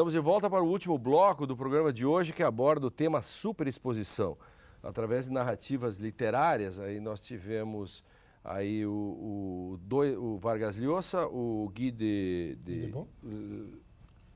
Estamos de volta para o último bloco do programa de hoje, que aborda o tema superexposição. Através de narrativas literárias, aí nós tivemos aí o Vargas Llosa, o Guy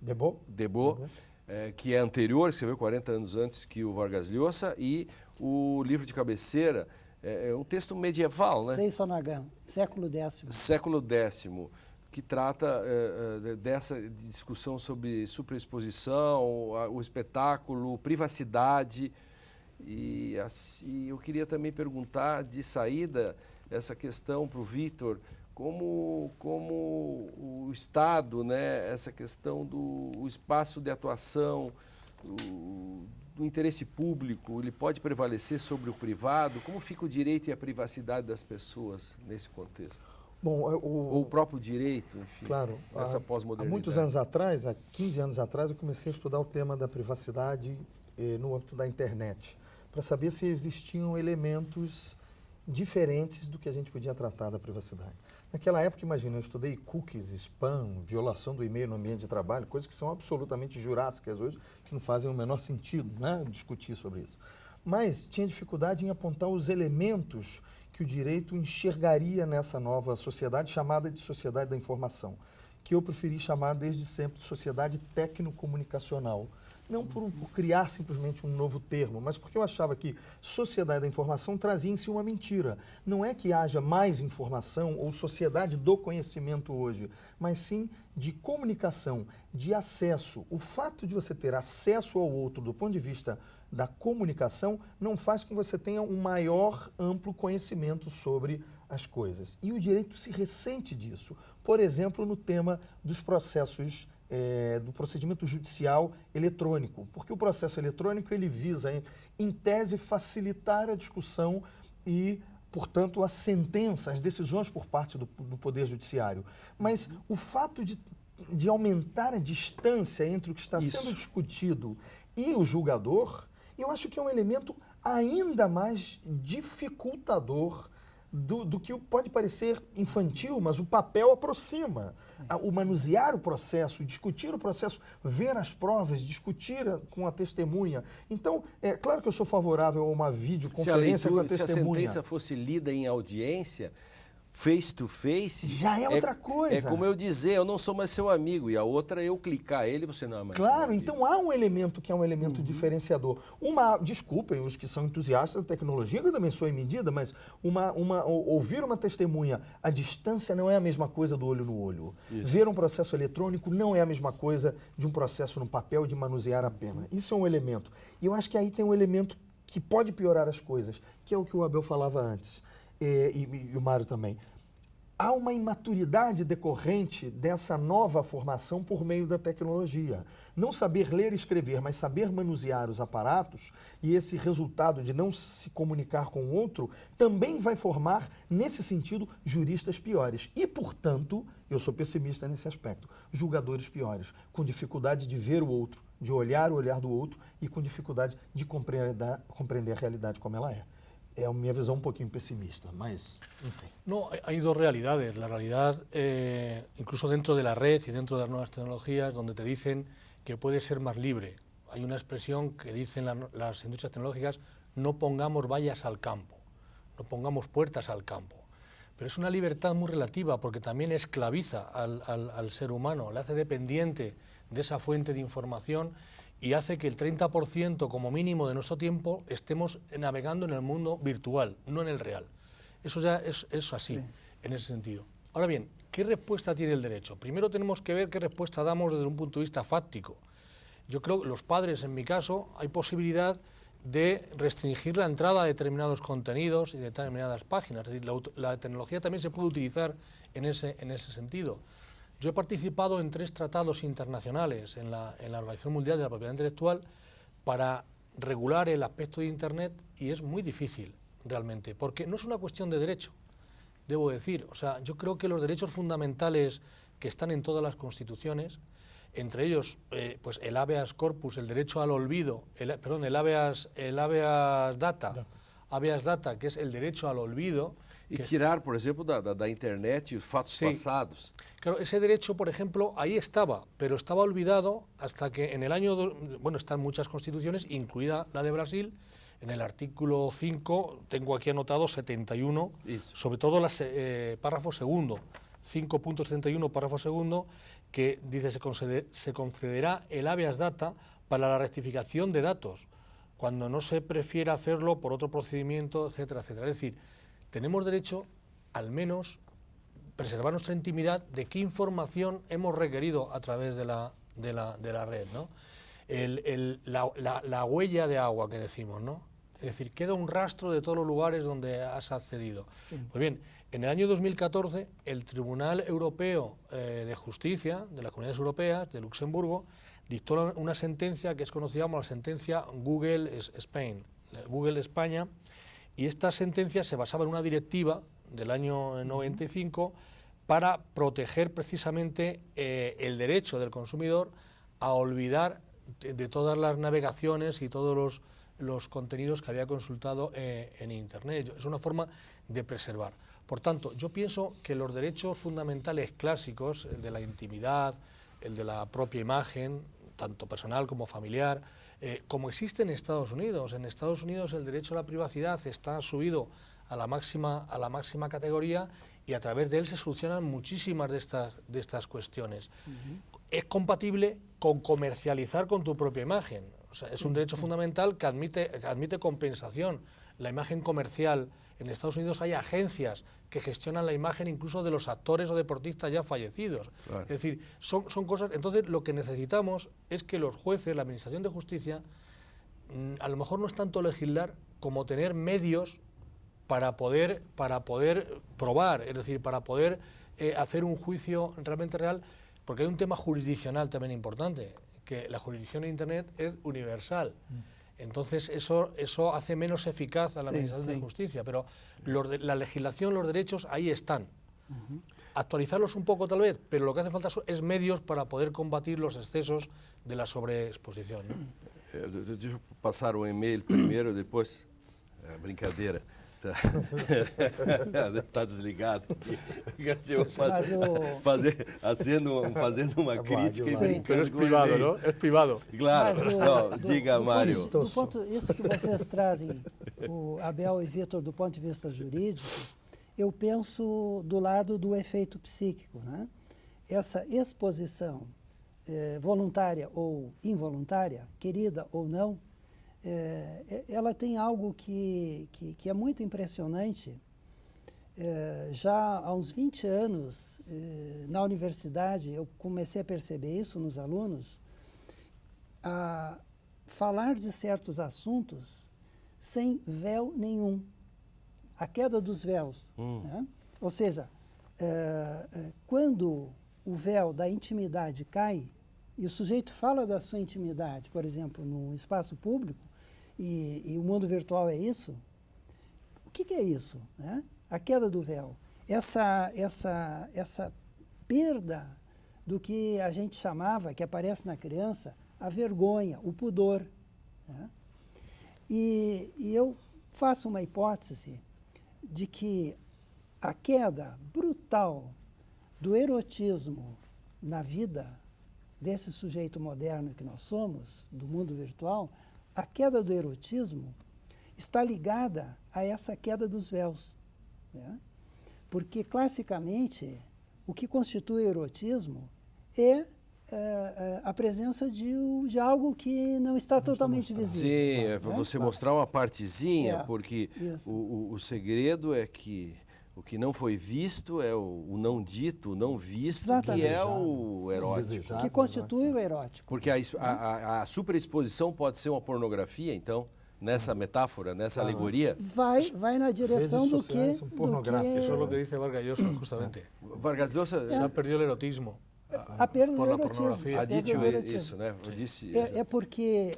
Debord, que é anterior, escreveu 40 anos antes que o Vargas Llosa, e o livro de cabeceira é um texto medieval, né? Seisonagam, século X. Século X, que trata dessa discussão sobre superexposição, o espetáculo, privacidade. E eu queria também perguntar de saída essa questão para o Vítor, como o Estado, né, essa questão do espaço de atuação, do interesse público, ele pode prevalecer sobre o privado? Como fica o direito e a privacidade das pessoas nesse contexto? Bom, ou o próprio direito, enfim, claro, essa pós-modernidade. Há muitos anos atrás, há 15 anos atrás, eu comecei a estudar o tema da privacidade no âmbito da internet, para saber se existiam elementos diferentes do que a gente podia tratar da privacidade. Naquela época, imagina, eu estudei cookies, spam, violação do e-mail no ambiente de trabalho, coisas que são absolutamente jurássicas hoje, que não fazem o menor sentido, né, discutir sobre isso. Mas tinha dificuldade em apontar os elementos que o direito enxergaria nessa nova sociedade, chamada de sociedade da informação, que eu preferi chamar desde sempre de sociedade tecnocomunicacional. Não por criar simplesmente um novo termo, mas porque eu achava que sociedade da informação trazia em si uma mentira. Não é que haja mais informação ou sociedade do conhecimento hoje, mas sim de comunicação, de acesso. O fato de você ter acesso ao outro do ponto de vista da comunicação não faz com que você tenha um maior, amplo conhecimento sobre as coisas. E o direito se ressente disso. Por exemplo, no tema dos processos do procedimento judicial eletrônico, porque o processo eletrônico ele visa, em tese, facilitar a discussão e, portanto, a sentença, as decisões por parte do Poder Judiciário. Mas o fato de aumentar a distância entre o que está sendo discutido e o julgador, eu acho que é um elemento ainda mais dificultador do que pode parecer infantil, mas o papel aproxima. O manusear o processo, discutir o processo, ver as provas, discutir com a testemunha. Então, é claro que eu sou favorável a uma videoconferência com a testemunha. Se a sentença fosse lida em audiência, face to face, já é outra coisa. É como eu dizer, eu não sou mais seu amigo, e a outra eu clicar ele, você não é mais claro, então há um elemento que é um elemento diferenciador. Desculpem os que são entusiastas da tecnologia, que eu também sou em medida, mas ouvir uma testemunha à distância não é a mesma coisa do olho no olho. Isso. Ver um processo eletrônico não é a mesma coisa de um processo no papel de manusear a pena. Isso é um elemento. E eu acho que aí tem um elemento que pode piorar as coisas, que é o que o Abel falava antes. E o Mário também. Há uma imaturidade decorrente dessa nova formação por meio da tecnologia. Não saber ler e escrever, mas saber manusear os aparatos e esse resultado de não se comunicar com o outro também vai formar, nesse sentido, juristas piores. E, portanto, eu sou pessimista nesse aspecto, julgadores piores, com dificuldade de ver o outro, de olhar o olhar do outro e com dificuldade de compreender a realidade como ela é. É a minha visão un poquito pesimista, mas, en fin. No, hay dos realidades. La realidad, incluso dentro de la red y dentro de las nuevas tecnologías, donde te dicen que puedes ser más libre. Hay una expresión que dicen las industrias tecnológicas, no pongamos vallas al campo, no pongamos puertas al campo. Pero es una libertad muy relativa porque también esclaviza al ser humano, le hace dependiente de esa fuente de información y hace que el 30% como mínimo de nuestro tiempo estemos navegando en el mundo virtual, no en el real. Eso ya es así, sí, en ese sentido. Ahora bien, ¿qué respuesta tiene el derecho? Primero tenemos que ver qué respuesta damos desde un punto de vista fáctico. Yo creo que los padres, en mi caso, hay posibilidad de restringir la entrada a determinados contenidos y determinadas páginas. Es decir, la tecnología también se puede utilizar en ese sentido. Yo he participado en 3 tratados internacionales en la Organización Mundial de la Propiedad Intelectual para regular el aspecto de Internet y es muy difícil realmente, porque no es una cuestión de derecho, debo decir. O sea, yo creo que los derechos fundamentales que están en todas las constituciones, entre ellos pues el habeas corpus, el derecho al olvido, el habeas data, que es el derecho al olvido, E tirar, por exemplo, da internet fatos passados. Claro, ese derecho, por ejemplo, ahí estaba, pero estaba olvidado hasta que en el año, bueno, están muchas constituciones, incluida la de Brasil, en el artículo 5, tengo aquí anotado 71, sobre todo el párrafo segundo, 5.71, párrafo segundo, que dice se concederá el habeas data para la rectificación de datos, cuando no se prefiera hacerlo por otro procedimiento, etcétera, etcétera. Es decir, tenemos derecho, al menos, preservar nuestra intimidad de qué información hemos requerido a través de la red, ¿no? La huella de agua que decimos, ¿no? Es decir, queda un rastro de todos los lugares donde has accedido. Sí. Pues bien, en el año 2014, el Tribunal Europeo de Justicia de las Comunidades Europeas, de Luxemburgo, dictó una sentencia que es conocida como la sentencia Google Spain, Google España, y esta sentencia se basaba en una directiva del año 95 para proteger precisamente el derecho del consumidor a olvidar de todas las navegaciones y todos los contenidos que había consultado en Internet. Es una forma de preservar. Por tanto, yo pienso que los derechos fundamentales clásicos, el de la intimidad, el de la propia imagen, tanto personal como familiar, como existe en Estados Unidos. En Estados Unidos el derecho a la privacidad está subido a la máxima categoría y a través de él se solucionan muchísimas de estas cuestiones. Es compatible con comercializar con tu propia imagen. O sea, es un derecho fundamental que admite compensación. La imagen comercial, en Estados Unidos hay agencias que gestionan la imagen incluso de los actores o deportistas ya fallecidos. Claro. Es decir, son cosas... Entonces, lo que necesitamos es que los jueces, la Administración de Justicia, a lo mejor no es tanto legislar como tener medios para poder probar, es decir, para poder hacer un juicio realmente real, porque hay un tema jurisdiccional también importante, que la jurisdicción de Internet es universal. Entonces eso hace menos eficaz a la Administración de Justicia, pero la legislación, los derechos, ahí están. Actualizarlos un poco tal vez, pero lo que hace falta es medios para poder combatir los excesos de la sobreexposición, ¿no? Deixa eu passar o e-mail primeiro, depois... brincadeira. Está desligado. Fazendo uma crítica e brincando. Pero es privado, ¿no? Es privado. Claro. Diga, Mário. Isso que vocês trazem, o Abel e Vitor, do ponto de vista jurídico, eu penso do lado do efeito psíquico, né? Essa exposição voluntária ou involuntária, querida ou não, ela tem algo que é muito impressionante. Já há uns 20 anos, na universidade, eu comecei a perceber isso nos alunos, a falar de certos assuntos sem véu nenhum. A queda dos véus. Né? Ou seja, quando o véu da intimidade cai, e o sujeito fala da sua intimidade, por exemplo, no espaço público, e o mundo virtual é isso, o que é isso? Né? A queda do véu. Essa perda do que a gente chamava, que aparece na criança, a vergonha, o pudor. Né? E eu faço uma hipótese de que a queda brutal do erotismo na vida desse sujeito moderno que nós somos, do mundo virtual, a queda do erotismo está ligada a essa queda dos véus. Né? Porque, classicamente, o que constitui o erotismo é a presença de algo que não está totalmente visível. Sim, é para você mostrar uma partezinha, porque o segredo é que o que não foi visto é o não dito, o não visto, exatamente, que é o erótico. Que constitui o erótico. Porque a superexposição pode ser uma pornografia, então, nessa metáfora, nessa alegoria? Vai na direção do que... pornográficas. Eso es lo que dice Vargas Llosa, justamente. Vargas Llosa... Se ha perdido el erotismo. A perda do erotismo. Pornografia. Adício isso, né? Eu disse, é porque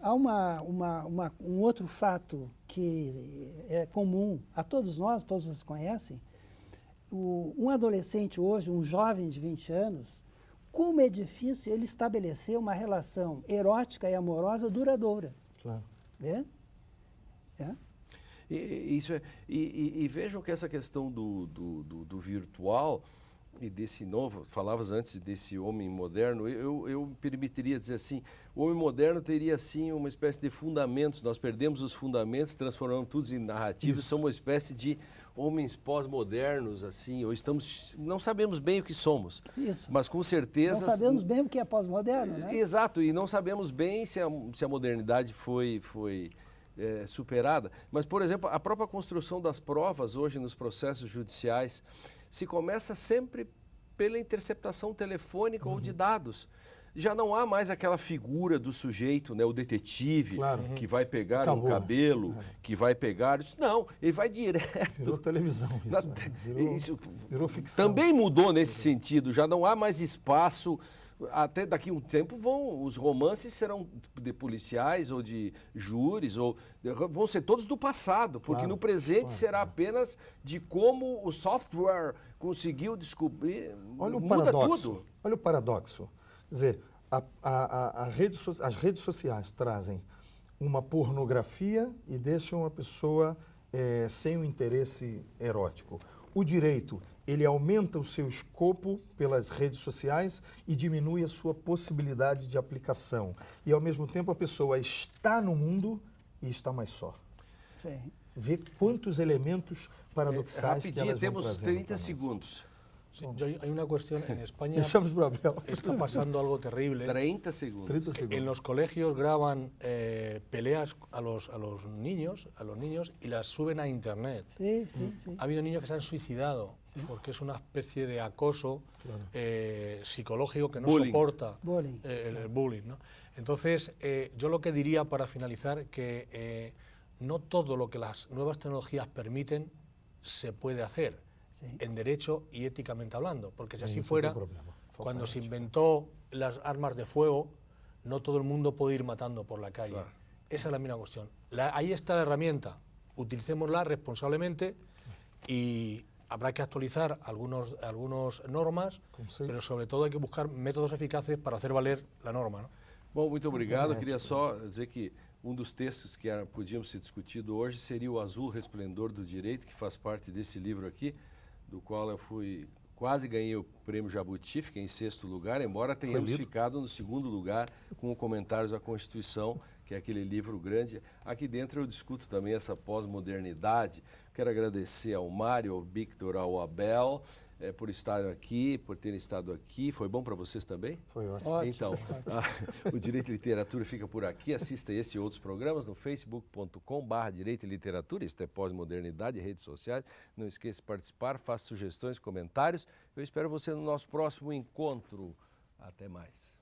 há um outro fato que é comum a todos nós conhecem. Um adolescente hoje, um jovem de 20 anos, como é difícil ele estabelecer uma relação erótica e amorosa duradoura. Claro. E vejam que essa questão do virtual e desse novo, falavas antes desse homem moderno, eu permitiria dizer assim, o homem moderno teria assim uma espécie de fundamentos, nós perdemos os fundamentos, transformamos tudo em narrativas, somos uma espécie de homens pós-modernos, assim, ou não sabemos bem o que somos, Isso. mas com certeza... Não sabemos bem o que é pós-moderno, né? Exato, e não sabemos bem se a modernidade foi superada. Mas, por exemplo, a própria construção das provas hoje nos processos judiciais se começa sempre pela interceptação telefônica ou de dados. Já não há mais aquela figura do sujeito, né, o detetive, que vai pegar um cabelo, que vai pegar... Não, ele vai direto. Virou televisão isso. Virou ficção. Também mudou nesse sentido, já não há mais espaço... Até daqui a um tempo os romances serão de policiais ou de júris, vão ser todos do passado, porque no presente será apenas de como o software conseguiu descobrir, muda tudo. Olha o paradoxo. Quer dizer, as redes sociais trazem uma pornografia e deixam a pessoa sem o interesse erótico. O direito, ele aumenta o seu escopo pelas redes sociais e diminui a sua possibilidade de aplicação. E, ao mesmo tempo, a pessoa está no mundo e está mais só. Sim. Vê quantos elementos paradoxais que elas vão temos trazendo 30 segundos. Sí, hay una cuestión, en España Deixamos para Abel. está pasando algo terrible. 30 segundos. 30 segundos. En los colegios graban peleas a los niños y las suben a internet. Sí, sí, sí. Ha habido niños que se han suicidado porque es una especie de acoso psicológico que no soporta el bullying, ¿no? Entonces, yo lo que diría para finalizar que no todo lo que las nuevas tecnologías permiten se puede hacer. Sí. En derecho y éticamente hablando, porque si así fuera, cuando se inventó las armas de fuego, no todo el mundo puede ir matando por la calle. Claro. Esa es la misma cuestión. Ahí está la herramienta, utilicémosla responsablemente y habrá que actualizar algunas normas, pero sobre todo hay que buscar métodos eficaces para hacer valer la norma, ¿no? Bom, muito obrigado. Eu queria só dizer que dos textos que podíamos ser discutido hoje seria o Azul Resplendor do Direito, que faz parte desse livro aqui, do qual eu quase ganhei o prêmio Jabuti, fiquei em 6º lugar, embora tenhamos ficado no 2º lugar com o Comentários à Constituição, que é aquele livro grande. Aqui dentro eu discuto também essa pós-modernidade. Quero agradecer ao Mário, ao Victor, ao Abel, por estarem aqui, por terem estado aqui. Foi bom para vocês também? Foi ótimo. Então, o Direito e Literatura fica por aqui. Assista esse e outros programas no facebook.com/Direito e Literatura. Isso é pós-modernidade, redes sociais. Não esqueça de participar, faça sugestões, comentários. Eu espero você no nosso próximo encontro. Até mais.